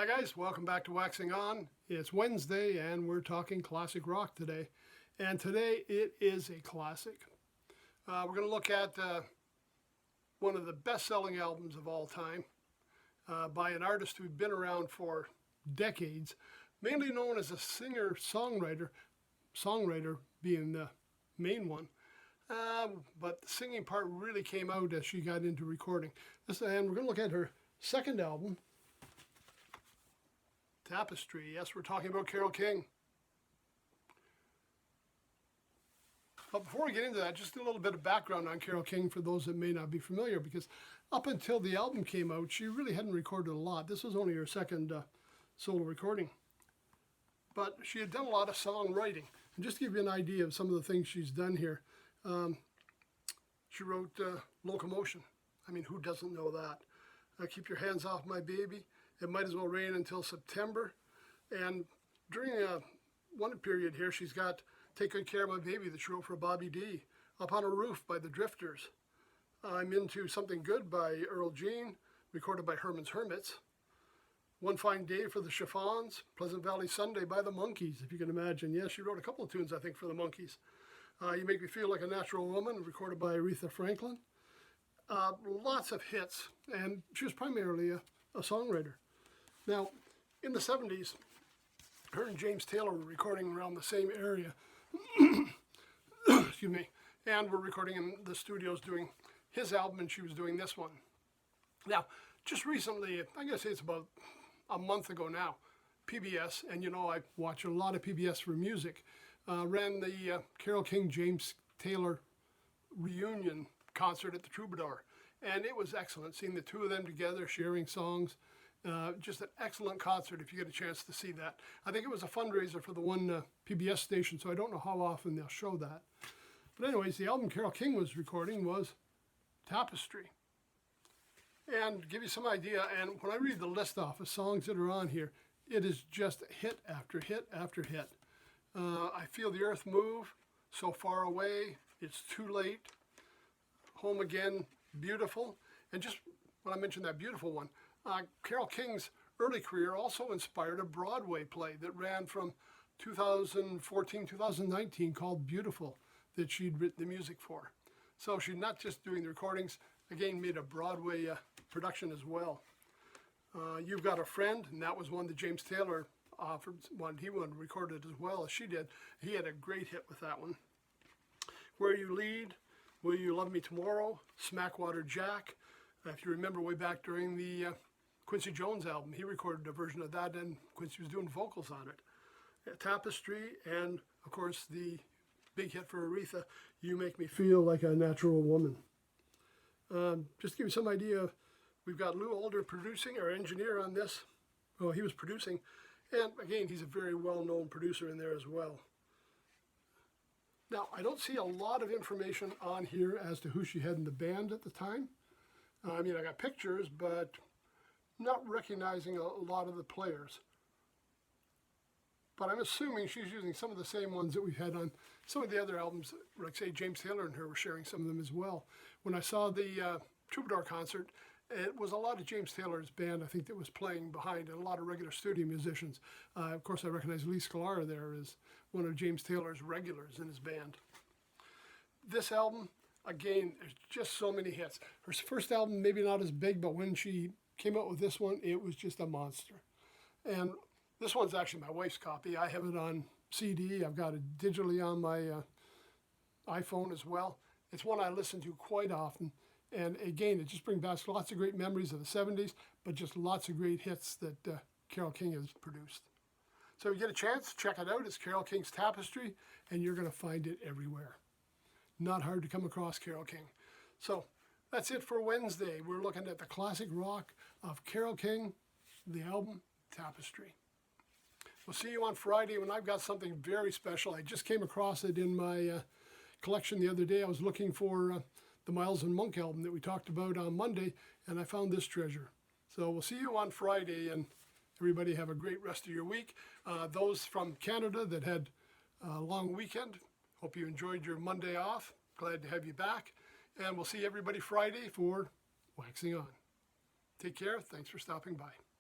Hi guys, welcome back to Waxing On. It's Wednesday and we're talking classic rock today. And today it is a classic. We're going to look at one of the best-selling albums of all time by an artist who's been around for decades, mainly known as a singer-songwriter, songwriter being the main one. But the singing part really came out as she got into recording. And we're going to look at her second album, Tapestry. Yes, we're talking about Carole King. But before we get into that, just a little bit of background on Carole King for those that may not be familiar, because up until the album came out, she really hadn't recorded a lot. This was only her second solo recording. But she had done a lot of songwriting. And just to give you an idea of some of the things she's done here, she wrote Locomotion. I mean, who doesn't know that? Keep Your Hands Off My Baby. It Might As Well Rain Until September. And during one period here, she's got Take Good Care of My Baby that she wrote for Bobby D. Up on a Roof by the Drifters. I'm Into Something Good by Earl Jean, recorded by Herman's Hermits. One Fine Day for the Chiffons. Pleasant Valley Sunday by the Monkees, if you can imagine. Yes, she wrote a couple of tunes, I think, for the Monkees. You Make Me Feel Like a Natural Woman, recorded by Aretha Franklin. Lots of hits, and she was primarily a songwriter. Now, in the 70s, her and James Taylor were recording around the same area. Excuse me. And we're recording in the studios doing his album, and she was doing this one. Now, just recently, I guess it's about a month ago now, PBS, and you know I watch a lot of PBS for music, ran the Carole King James Taylor reunion concert at the Troubadour. And it was excellent, seeing the two of them together, sharing songs. Just an excellent concert if you get a chance to see that. I think it was a fundraiser for the one PBS station, so I don't know how often they'll show that. But anyways, the album Carole King was recording was Tapestry. And to give you some idea, and when I read the list off of songs that are on here, it is just hit after hit after hit. I Feel the Earth Move, So Far Away, It's Too Late, Home Again, Beautiful. And just when I mentioned that beautiful one, Carole King's early career also inspired a Broadway play that ran from 2014-2019 called Beautiful, that she'd written the music for. So she's not just doing the recordings, again made a Broadway production as well. You've Got a Friend, and that was one that James Taylor offered, he wanted to record it as well as she did. He had a great hit with that one. Where You Lead, Will You Love Me Tomorrow, Smackwater Jack. If you remember way back during the Quincy Jones album, he recorded a version of that, and Quincy was doing vocals on it. Tapestry, and of course the big hit for Aretha, You Make Me Feel Like a Natural Woman. Just to give you some idea, we've got Lou Alder producing, our engineer on this. Well, he was producing, and again, he's a very well-known producer in there as well. Now, I don't see a lot of information on here as to who she had in the band at the time. I mean, I got pictures, but not recognizing a lot of the players. But I'm assuming she's using some of the same ones that we've had on some of the other albums. Like, say, James Taylor and her were sharing some of them as well. When I saw the Troubadour concert, it was a lot of James Taylor's band, I think, that was playing behind, and a lot of regular studio musicians. Of course, I recognize Lee Scalera there as one of James Taylor's regulars in his band. This album, again, there's just so many hits. Her first album, maybe not as big, but when she came out with this one, it was just a monster. And this one's actually my wife's copy. I have it on CD. I've got it digitally on my iPhone as well. It's one I listen to quite often. And again, it just brings back lots of great memories of the 70s, but just lots of great hits that Carole King has produced. So if you get a chance, check it out. It's Carole King's Tapestry, and you're going to find it everywhere. Not hard to come across Carole King. So that's it for Wednesday. We're looking at the classic rock of Carole King, the album Tapestry. We'll see you on Friday when I've got something very special. I just came across it in my collection the other day. I was looking for the Miles and Monk album that we talked about on Monday, and I found this treasure. So we'll see you on Friday, and everybody have a great rest of your week. Those from Canada that had a long weekend, hope you enjoyed your Monday off. Glad to have you back. And we'll see everybody Friday for Waxing On. Take care. Thanks for stopping by.